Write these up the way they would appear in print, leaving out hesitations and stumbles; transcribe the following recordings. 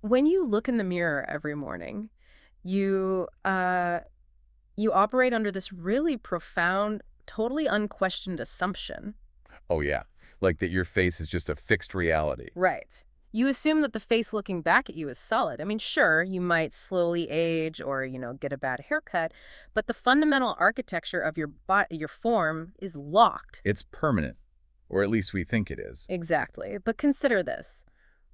When you look in the mirror every morning, you uh you operate under this really profound, totally unquestioned assumption. Oh, yeah. Like that your face is just a fixed reality. Right. You assume that the face looking back at you is solid. I mean, sure, you might slowly age or, get a bad haircut, but the fundamental architecture of your form is locked. It's permanent, or at least we think it is. Exactly. But consider this.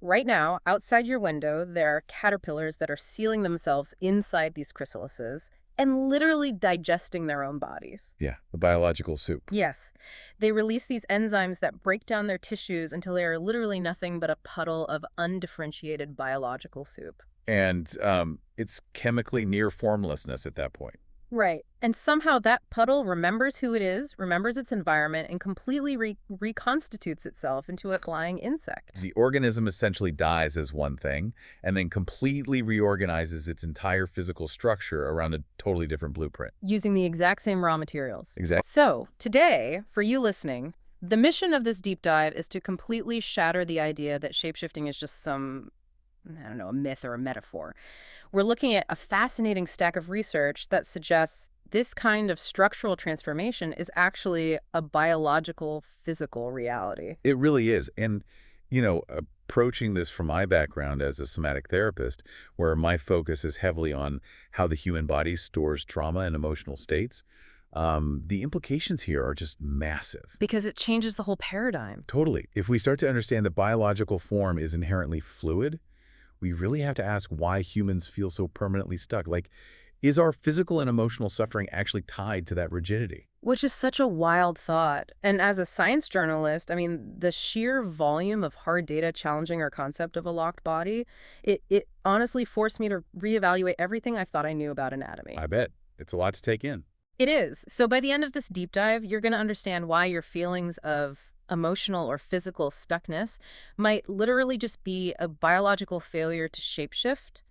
Right now, outside your window, there are caterpillars that are sealing themselves inside these chrysalises and literally digesting their own bodies. Yeah, the biological soup. Yes, they release these enzymes that break down their tissues until they are literally nothing but a puddle of undifferentiated biological soup. And it's chemically near formlessness at that point. Right. And somehow that puddle remembers who it is, remembers its environment, and completely reconstitutes itself into a flying insect. The organism essentially dies as one thing and then completely reorganizes its entire physical structure around a totally different blueprint. Using the exact same raw materials. Exactly. So, today, for you listening, the mission of this deep dive is to completely shatter the idea that shapeshifting is just some, I don't know, a myth or a metaphor. We're looking at a fascinating stack of research that suggests this kind of structural transformation is actually a biological, physical reality. It really is. And, approaching this from my background as a somatic therapist, where my focus is heavily on how the human body stores trauma and emotional states, the implications here are just massive. Because it changes the whole paradigm. Totally. If we start to understand that biological form is inherently fluid, we really have to ask why humans feel so permanently stuck. Like, is our physical and emotional suffering actually tied to that rigidity? Which is such a wild thought. And as a science journalist, I mean, the sheer volume of hard data challenging our concept of a locked body, it honestly forced me to reevaluate everything I thought I knew about anatomy. I bet. It's a lot to take in. It is. So by the end of this deep dive, you're going to understand why your feelings of emotional or physical stuckness might literally just be a biological failure to shapeshift,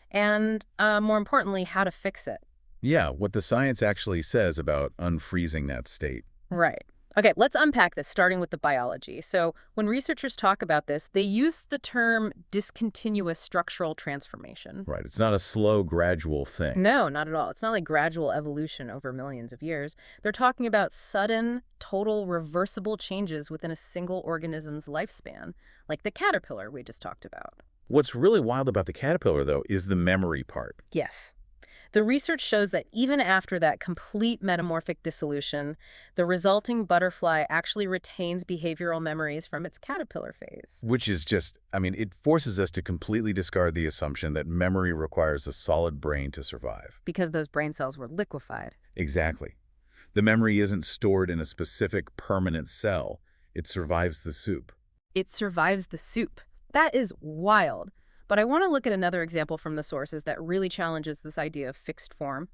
and more importantly, how to fix it. Yeah, what the science actually says about unfreezing that state. Right. Okay, let's unpack this, starting with the biology. So when researchers talk about this, they use the term discontinuous structural transformation. Right. It's not a slow, gradual thing. No, not at all. It's not like gradual evolution over millions of years. They're talking about sudden, total, reversible changes within a single organism's lifespan, like the caterpillar we just talked about. What's really wild about the caterpillar, though, is the memory part. Yes. The research shows that even after that complete metamorphic dissolution, the resulting butterfly actually retains behavioral memories from its caterpillar phase. Which is just, it forces us to completely discard the assumption that memory requires a solid brain to survive. Because those brain cells were liquefied. Exactly. The memory isn't stored in a specific permanent cell. It survives the soup. It survives the soup. That is wild. But I want to look at another example from the sources that really challenges this idea of fixed form.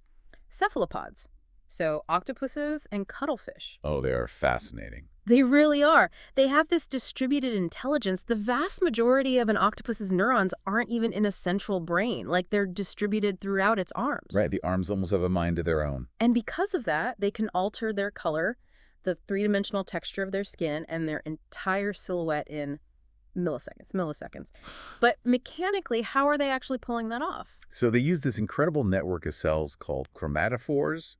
Cephalopods. So octopuses and cuttlefish. Oh, they are fascinating. They really are. They have this distributed intelligence. The vast majority of an octopus's neurons aren't even in a central brain. Like, they're distributed throughout its arms. Right, the arms almost have a mind of their own. And because of that, they can alter their color, the three-dimensional texture of their skin, and their entire silhouette in milliseconds. But mechanically, how are they actually pulling that off? So they use this incredible network of cells called chromatophores,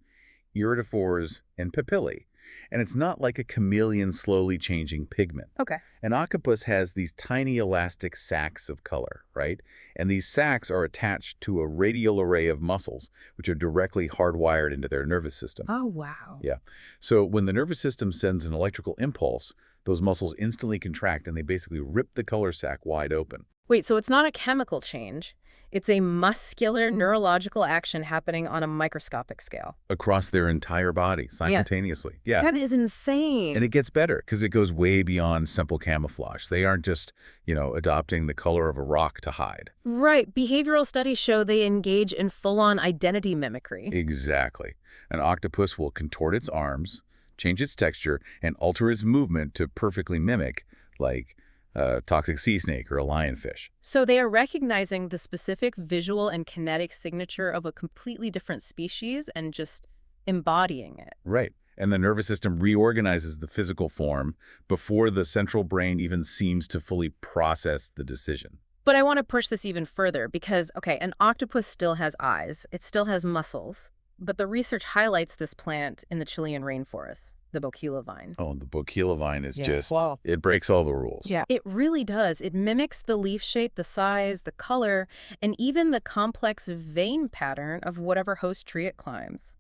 iridophores, and papillae. And it's not like a chameleon slowly changing pigment. Okay. An octopus has these tiny elastic sacs of color, right? And these sacs are attached to a radial array of muscles, which are directly hardwired into their nervous system. Oh, wow. Yeah. So when the nervous system sends an electrical impulse, those muscles instantly contract and they basically rip the color sac wide open. Wait, so it's not a chemical change. It's a muscular neurological action happening on a microscopic scale. Across their entire body simultaneously. Yeah. That is insane. And it gets better because it goes way beyond simple camouflage. They aren't just, adopting the color of a rock to hide. Right. Behavioral studies show they engage in full-on identity mimicry. Exactly. An octopus will contort its arms, change its texture, and alter its movement to perfectly mimic, like a toxic sea snake or a lionfish. So they are recognizing the specific visual and kinetic signature of a completely different species and just embodying it. Right. And the nervous system reorganizes the physical form before the central brain even seems to fully process the decision. But I want to push this even further because, okay, an octopus still has eyes, it still has muscles, but the research highlights this plant in the Chilean rainforest, the boquila vine. Oh, the boquila vine is Yes. just, Wow. it breaks all the rules. Yeah. It really does. It mimics the leaf shape, the size, the color, and even the complex vein pattern of whatever host tree it climbs.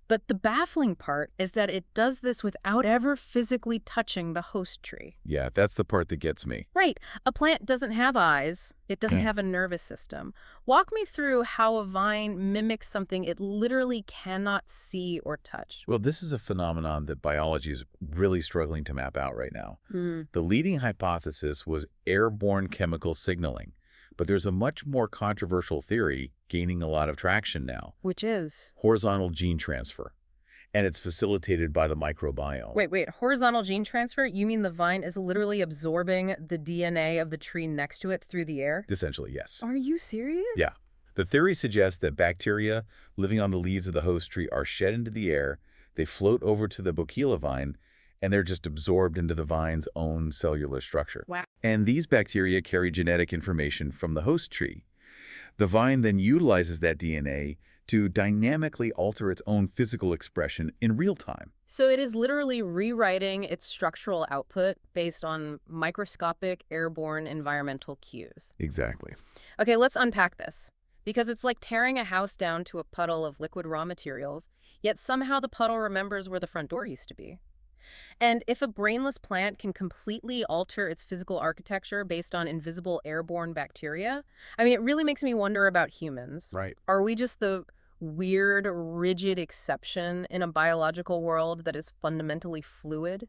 But the baffling part is that it does this without ever physically touching the host tree. Yeah, that's the part that gets me. Right. A plant doesn't have eyes. It doesn't Mm. have a nervous system. Walk me through how a vine mimics something it literally cannot see or touch. Well, this is a phenomenon that biology is really struggling to map out right now. The leading hypothesis was airborne chemical signaling, but there's a much more controversial theory gaining a lot of traction now: Which is? horizontal gene transfer. And it's facilitated by the microbiome. Wait. Horizontal gene transfer? You mean the vine is literally absorbing the DNA of the tree next to it through the air? Essentially, yes. Are you serious? Yeah. The theory suggests that bacteria living on the leaves of the host tree are shed into the air, they float over to the boquila vine, and they're just absorbed into the vine's own cellular structure. Wow. And these bacteria carry genetic information from the host tree. The vine then utilizes that DNA to dynamically alter its own physical expression in real time. So it is literally rewriting its structural output based on microscopic airborne environmental cues. Exactly. Okay, let's unpack this. Because it's like tearing a house down to a puddle of liquid raw materials, yet somehow the puddle remembers where the front door used to be. And if a brainless plant can completely alter its physical architecture based on invisible airborne bacteria, I mean, it really makes me wonder about humans. Right. Are we just the weird, rigid exception in a biological world that is fundamentally fluid?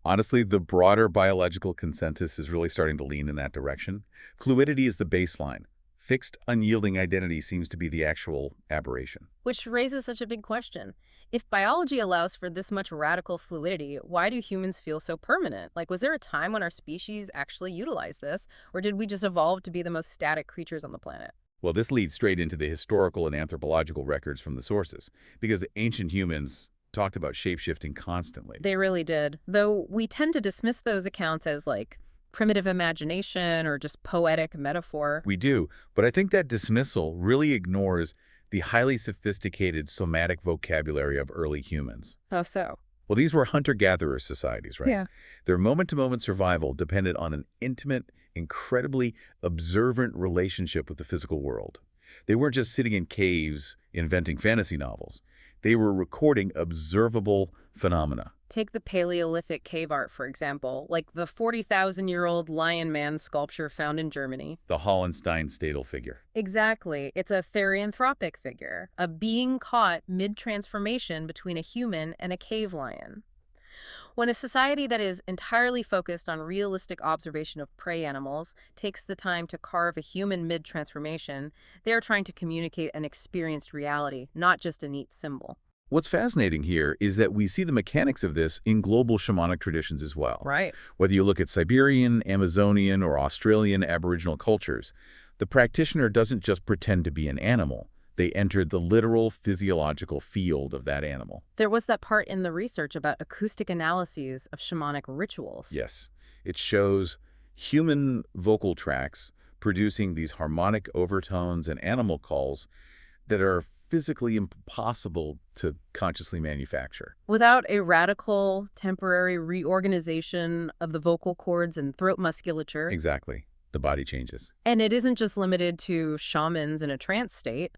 Honestly, the broader biological consensus is really starting to lean in that direction. Fluidity is the baseline. Fixed, unyielding identity seems to be the actual aberration. Which raises such a big question. If biology allows for this much radical fluidity, why do humans feel so permanent? Like, was there a time when our species actually utilized this, or did we just evolve to be the most static creatures on the planet? Well, this leads straight into the historical and anthropological records from the sources, because ancient humans talked about shapeshifting constantly. They really did, though we tend to dismiss those accounts as, like, primitive imagination or just poetic metaphor. We do, but I think that dismissal really ignores the highly sophisticated somatic vocabulary of early humans. How so? Well, these were hunter-gatherer societies, right? Yeah. Their moment-to-moment survival depended on an intimate, incredibly observant relationship with the physical world. They weren't just sitting in caves inventing fantasy novels. They were recording observable phenomena. Take the Paleolithic cave art, for example, like the 40,000-year-old lion man sculpture found in Germany. The Hollenstein Stadel figure. Exactly. It's a therianthropic figure, a being caught mid-transformation between a human and a cave lion. When a society that is entirely focused on realistic observation of prey animals takes the time to carve a human mid-transformation, they are trying to communicate an experienced reality, not just a neat symbol. What's fascinating here is that we see the mechanics of this in global shamanic traditions as well. Right. Whether you look at Siberian, Amazonian, or Australian Aboriginal cultures, the practitioner doesn't just pretend to be an animal. They enter the literal physiological field of that animal. There was that part in the research about acoustic analyses of shamanic rituals. Yes, it shows human vocal tracts producing these harmonic overtones and animal calls that are physically impossible to consciously manufacture. Without a radical, temporary reorganization of the vocal cords and throat musculature. Exactly. The body changes. And it isn't just limited to shamans in a trance state.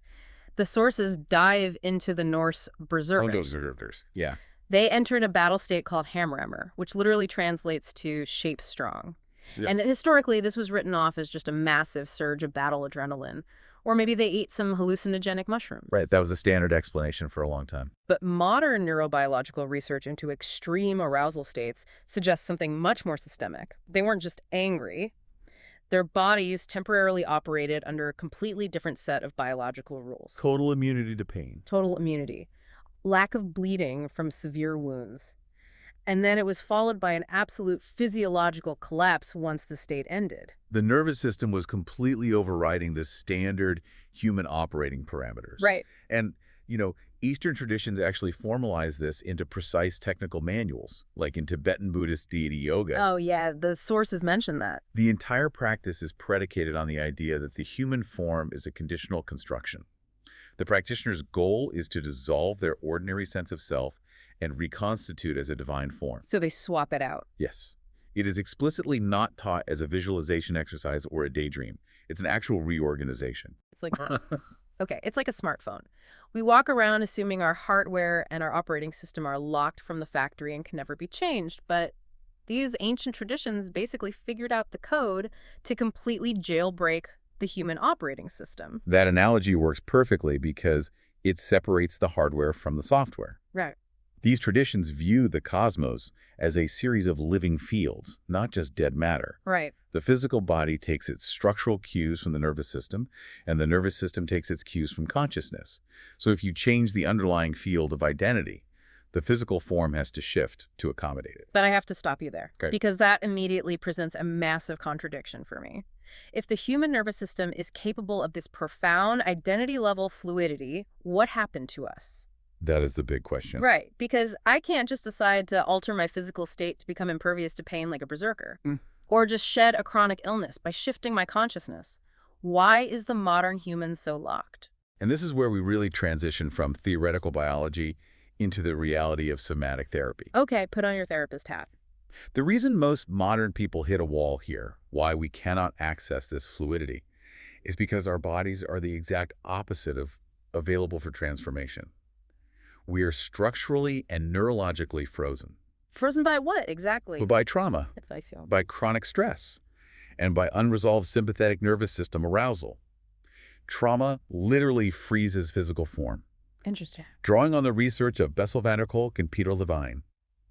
The sources dive into the Norse berserkers. Yeah. They entered a battle state called hamrammer, which literally translates to shape strong. Yeah. And historically, this was written off as just a massive surge of battle adrenaline. Or maybe they ate some hallucinogenic mushrooms. Right, that was a standard explanation for a long time. But modern neurobiological research into extreme arousal states suggests something much more systemic. They weren't just angry. Their bodies temporarily operated under a completely different set of biological rules. Total immunity to pain. Total immunity. Lack of bleeding from severe wounds. And then it was followed by an absolute physiological collapse once the state ended. The nervous system was completely overriding the standard human operating parameters. Right. And You know, Eastern traditions actually formalize this into precise technical manuals, like in Tibetan Buddhist deity yoga. Oh, yeah, the sources mention that. The entire practice is predicated on the idea that the human form is a conditional construction. The practitioner's goal is to dissolve their ordinary sense of self and reconstitute as a divine form. So they swap it out. Yes. It is explicitly not taught as a visualization exercise or a daydream. It's an actual reorganization. It's like, okay, it's like a smartphone. We walk around assuming our hardware and our operating system are locked from the factory and can never be changed, but these ancient traditions basically figured out the code to completely jailbreak the human operating system. That analogy works perfectly because it separates the hardware from the software. Right. These traditions view the cosmos as a series of living fields, not just dead matter. Right. The physical body takes its structural cues from the nervous system, and the nervous system takes its cues from consciousness. So if you change the underlying field of identity, the physical form has to shift to accommodate it. But I have to stop you there, Okay. because that immediately presents a massive contradiction for me. If the human nervous system is capable of this profound identity-level fluidity, what happened to us? That is the big question. Right, because I can't just decide to alter my physical state to become impervious to pain like a berserker, or just shed a chronic illness by shifting my consciousness. Why is the modern human so locked? And this is where we really transition from theoretical biology into the reality of somatic therapy. Okay, put on your therapist hat. The reason most modern people hit a wall here, why we cannot access this fluidity, is because our bodies are the exact opposite of available for transformation. We are structurally and neurologically frozen. Frozen by what, exactly? But by trauma, Advice, y'all. by chronic stress, and by unresolved sympathetic nervous system arousal. Trauma literally freezes physical form. Interesting. Drawing on the research of Bessel van der Kolk and Peter Levine,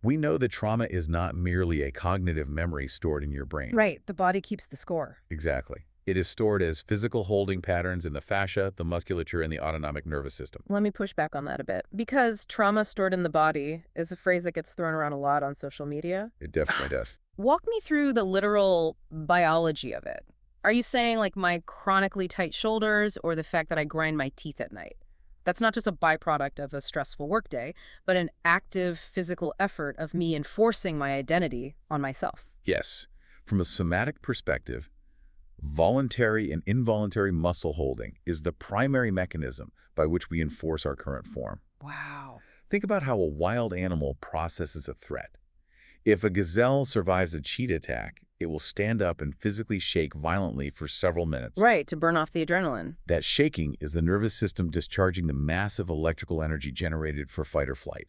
we know that trauma is not merely a cognitive memory stored in your brain. Right, the body keeps the score. Exactly. It is stored as physical holding patterns in the fascia, the musculature, and the autonomic nervous system. Let me push back on that a bit. Because trauma stored in the body is a phrase that gets thrown around a lot on social media. It definitely does. Walk me through the literal biology of it. Are you saying like my chronically tight shoulders or the fact that I grind my teeth at night? That's not just a byproduct of a stressful workday, but an active physical effort of me enforcing my identity on myself. Yes. From a somatic perspective, voluntary and involuntary muscle holding is the primary mechanism by which we enforce our current form. Wow. Think about how a wild animal processes a threat. If a gazelle survives a cheetah attack, it will stand up and physically shake violently for several minutes. Right, to burn off the adrenaline. That shaking is the nervous system discharging the massive electrical energy generated for fight or flight.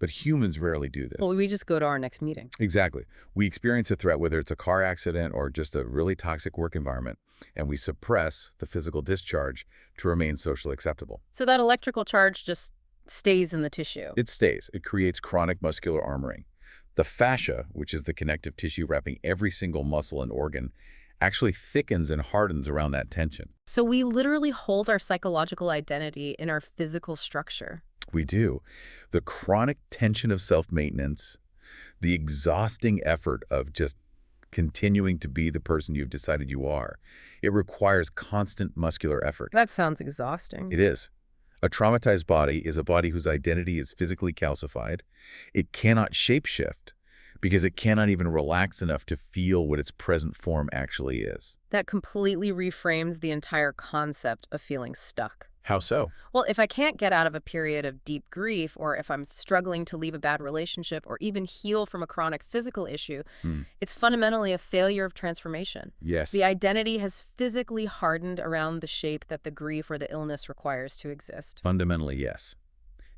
But humans rarely do this. Well, we just go to our next meeting. Exactly. We experience a threat, whether it's a car accident or just a really toxic work environment, and we suppress the physical discharge to remain socially acceptable. So that electrical charge just stays in the tissue. It stays. It creates chronic muscular armoring. The fascia, which is the connective tissue wrapping every single muscle and organ, actually thickens and hardens around that tension. So we literally hold our psychological identity in our physical structure. We do. The chronic tension of self-maintenance, the exhausting effort of just continuing to be the person you've decided you are, it requires constant muscular effort. That sounds exhausting. It is. A traumatized body is a body whose identity is physically calcified. It cannot shapeshift because it cannot even relax enough to feel what its present form actually is. That completely reframes the entire concept of feeling stuck. How so? Well, if I can't get out of a period of deep grief, or if I'm struggling to leave a bad relationship, or even heal from a chronic physical issue, it's fundamentally a failure of transformation. Yes. The identity has physically hardened around the shape that the grief or the illness requires to exist. Fundamentally, yes.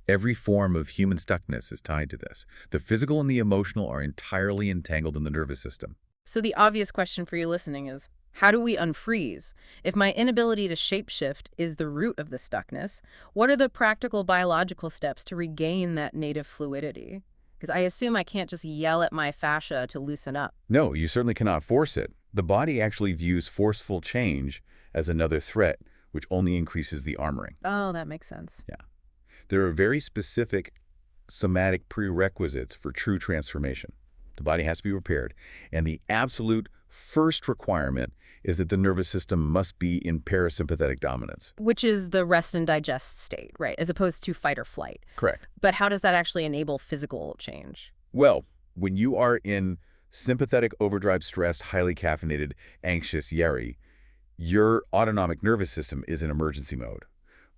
Every form of human stuckness is tied to this. The physical and the emotional are entirely entangled in the nervous system. So the obvious question for you listening is, how do we unfreeze? If my inability to shapeshift is the root of the stuckness, what are the practical biological steps to regain that native fluidity? Because I assume I can't just yell at my fascia to loosen up. No, you certainly cannot force it. The body actually views forceful change as another threat, which only increases the armoring. Oh, that makes sense. Yeah. There are very specific somatic prerequisites for true transformation. The body has to be repaired, and the absolute first requirement is that the nervous system must be in parasympathetic dominance. Which is the rest and digest state, right, as opposed to fight or flight. Correct. But how does that actually enable physical change? Well, when you are in sympathetic overdrive stressed, highly caffeinated, anxious yari, your autonomic nervous system is in emergency mode.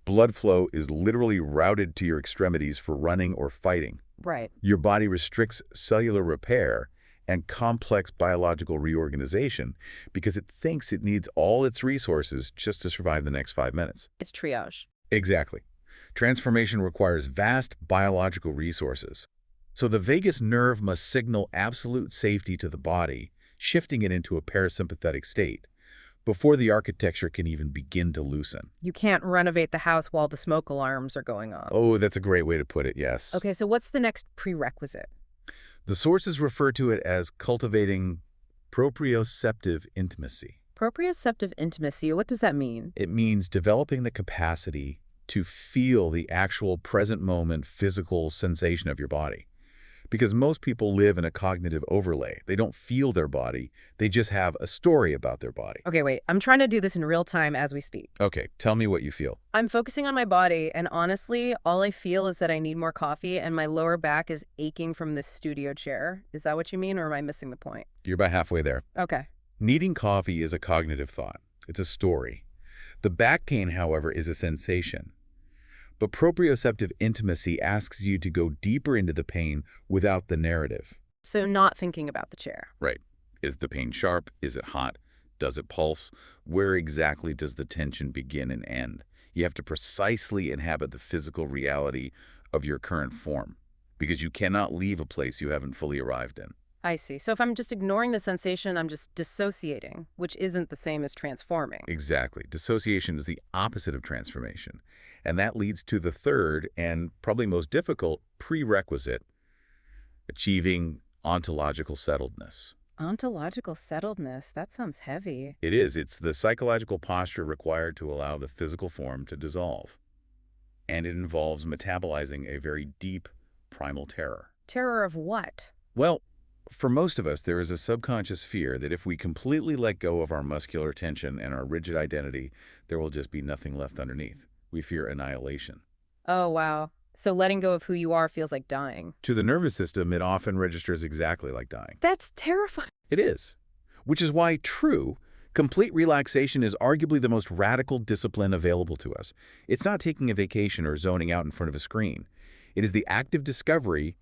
Blood flow is literally routed to your extremities for running or fighting. Right. Your body restricts cellular repair and complex biological reorganization because it thinks it needs all its resources just to survive the next 5 minutes. It's triage. Exactly. Transformation requires vast biological resources. So the vagus nerve must signal absolute safety to the body, shifting it into a parasympathetic state, before the architecture can even begin to loosen. You can't renovate the house while the smoke alarms are going off. Oh, that's a great way to put it, yes. Okay, so what's the next prerequisite? The sources refer to it as cultivating proprioceptive intimacy. Proprioceptive intimacy, what does that mean? It means developing the capacity to feel the actual present moment physical sensation of your body. Because most people live in a cognitive overlay. They don't feel their body. They just have a story about their body. Okay, wait, I'm trying to do this in real time as we speak. Okay, tell me what you feel. I'm focusing on my body, and honestly, all I feel is that I need more coffee, and my lower back is aching from this studio chair. Is that what you mean, or am I missing the point? You're about halfway there. Okay. Needing coffee is a cognitive thought. It's a story. The back pain, however, is a sensation. But proprioceptive intimacy asks you to go deeper into the pain without the narrative. So not thinking about the chair. Right. Is the pain sharp? Is it hot? Does it pulse? Where exactly does the tension begin and end? You have to precisely inhabit the physical reality of your current form, because you cannot leave a place you haven't fully arrived in. I see. So if I'm just ignoring the sensation, I'm just dissociating, which isn't the same as transforming. Exactly. Dissociation is the opposite of transformation. And that leads to the third and probably most difficult prerequisite, achieving ontological settledness. Ontological settledness, that sounds heavy. It is. It's the psychological posture required to allow the physical form to dissolve. And it involves metabolizing a very deep primal terror. Terror of what? Well, for most of us, there is a subconscious fear that if we completely let go of our muscular tension and our rigid identity, there will just be nothing left underneath. We fear annihilation. Oh, wow. So letting go of who you are feels like dying. To the nervous system, it often registers exactly like dying. That's terrifying. It is. Which is why complete relaxation is arguably the most radical discipline available to us. It's not taking a vacation or zoning out in front of a screen. It is the active discovery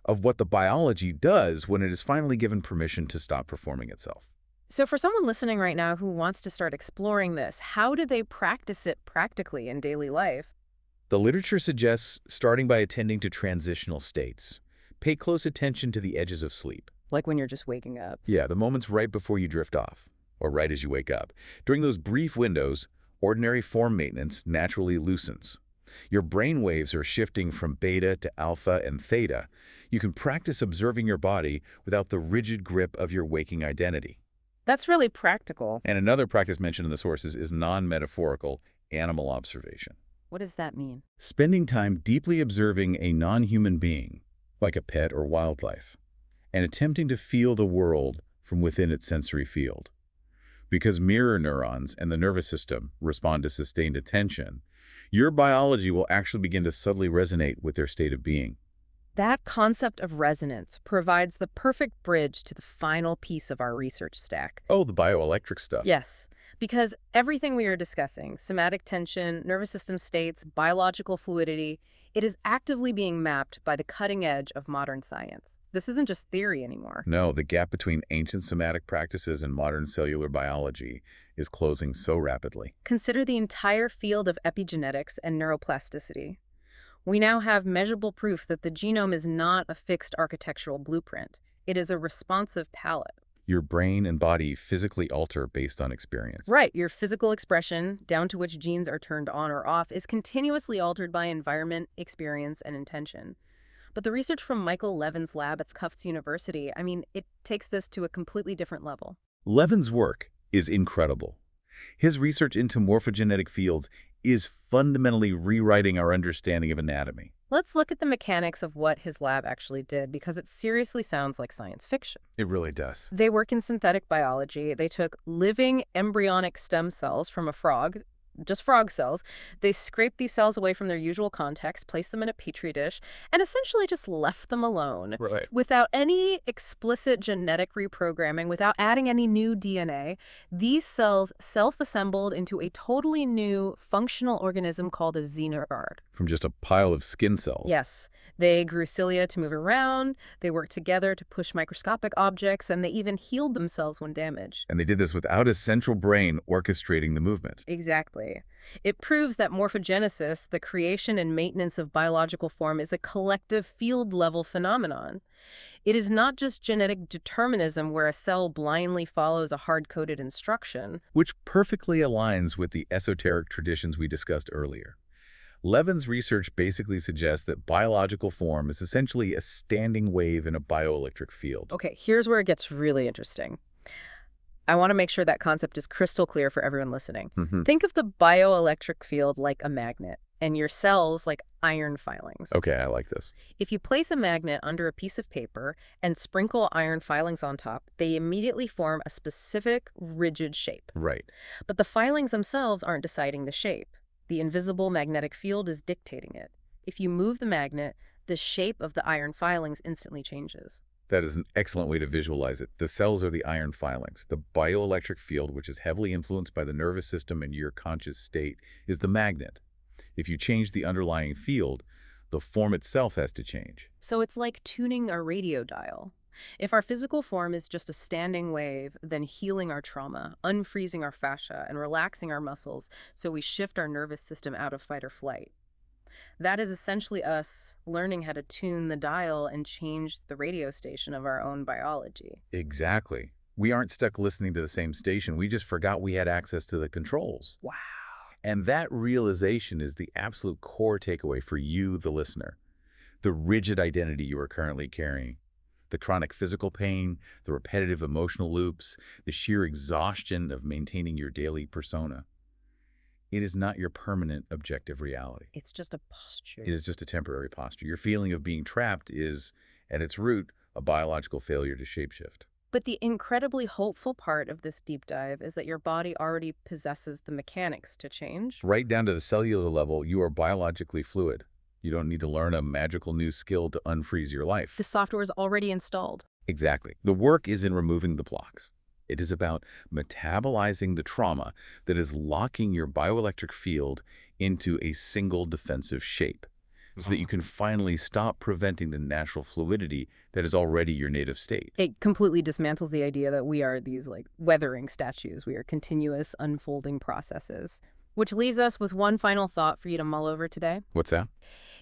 of what the biology does when it is finally given permission to stop performing itself. So for someone listening right now who wants to start exploring this, how do they practice it practically in daily life? The literature suggests starting by attending to transitional states. Pay close attention to the edges of sleep. Like when you're just waking up. Yeah, the moments right before you drift off, or right as you wake up. During those brief windows, ordinary form maintenance naturally loosens. Your brain waves are shifting from beta to alpha and theta. You can practice observing your body without the rigid grip of your waking identity. That's really practical. And another practice mentioned in the sources is non-metaphorical animal observation. What does that mean? Spending time deeply observing a non-human being, like a pet or wildlife, and attempting to feel the world from within its sensory field. Because mirror neurons and the nervous system respond to sustained attention, your biology will actually begin to subtly resonate with their state of being. That concept of resonance provides the perfect bridge to the final piece of our research stack. Oh, the bioelectric stuff. Yes, because everything we are discussing, somatic tension, nervous system states, biological fluidity, it is actively being mapped by the cutting edge of modern science. This isn't just theory anymore. No, the gap between ancient somatic practices and modern cellular biology is closing so rapidly. Consider the entire field of epigenetics and neuroplasticity. We now have measurable proof that the genome is not a fixed architectural blueprint. It is a responsive palette. Your brain and body physically alter based on experience. Right. Your physical expression, down to which genes are turned on or off, is continuously altered by environment, experience, and intention. But the research from Michael Levin's lab at Tufts University, it takes this to a completely different level. Levin's work is incredible. His research into morphogenetic fields is fundamentally rewriting our understanding of anatomy. Let's look at the mechanics of what his lab actually did, because it seriously sounds like science fiction. It really does. They work in synthetic biology. They took living embryonic stem cells from a frog, just frog cells. They scraped these cells away from their usual context, placed them in a petri dish, and essentially just left them alone. Right. Without any explicit genetic reprogramming, without adding any new DNA, these cells self-assembled into a totally new functional organism called a xenoguard. From just a pile of skin cells. Yes, they grew cilia to move around, they worked together to push microscopic objects, and they even healed themselves when damaged. And they did this without a central brain orchestrating the movement. Exactly. It proves that morphogenesis, the creation and maintenance of biological form, is a collective field-level phenomenon. It is not just genetic determinism where a cell blindly follows a hard-coded instruction. Which perfectly aligns with the esoteric traditions we discussed earlier. Levin's research basically suggests that biological form is essentially a standing wave in a bioelectric field. Okay, here's where it gets really interesting. I want to make sure that concept is crystal clear for everyone listening. Think of the bioelectric field like a magnet, and your cells like iron filings. Okay, I like this. If you place a magnet under a piece of paper and sprinkle iron filings on top, they immediately form a specific, rigid shape. Right. But the filings themselves aren't deciding the shape. The invisible magnetic field is dictating it. If you move the magnet, the shape of the iron filings instantly changes. That is an excellent way to visualize it. The cells are the iron filings. The bioelectric field, which is heavily influenced by the nervous system and your conscious state, is the magnet. If you change the underlying field, the form itself has to change. So it's like tuning a radio dial. If our physical form is just a standing wave, then healing our trauma, unfreezing our fascia, and relaxing our muscles so we shift our nervous system out of fight or flight. That is essentially us learning how to tune the dial and change the radio station of our own biology. Exactly. We aren't stuck listening to the same station. We just forgot we had access to the controls. Wow. And that realization is the absolute core takeaway for you, the listener. The rigid identity you are currently carrying. The chronic physical pain, the repetitive emotional loops, the sheer exhaustion of maintaining your daily persona. It is not your permanent objective reality. It's just a posture. It is just a temporary posture. Your feeling of being trapped is, at its root, a biological failure to shapeshift. But the incredibly hopeful part of this deep dive is that your body already possesses the mechanics to change. Right down to the cellular level, you are biologically fluid. You don't need to learn a magical new skill to unfreeze your life. The software is already installed. Exactly. The work is in removing the blocks. It is about metabolizing the trauma that is locking your bioelectric field into a single defensive shape so that you can finally stop preventing the natural fluidity that is already your native state. It completely dismantles the idea that we are these weathering statues. We are continuous unfolding processes. Which leaves us with one final thought for you to mull over today. What's that?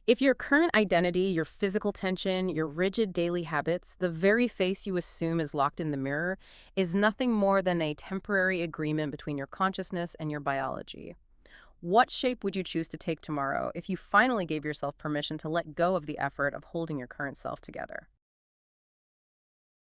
If your current identity, your physical tension, your rigid daily habits, the very face you assume is locked in the mirror, is nothing more than a temporary agreement between your consciousness and your biology, what shape would you choose to take tomorrow if you finally gave yourself permission to let go of the effort of holding your current self together?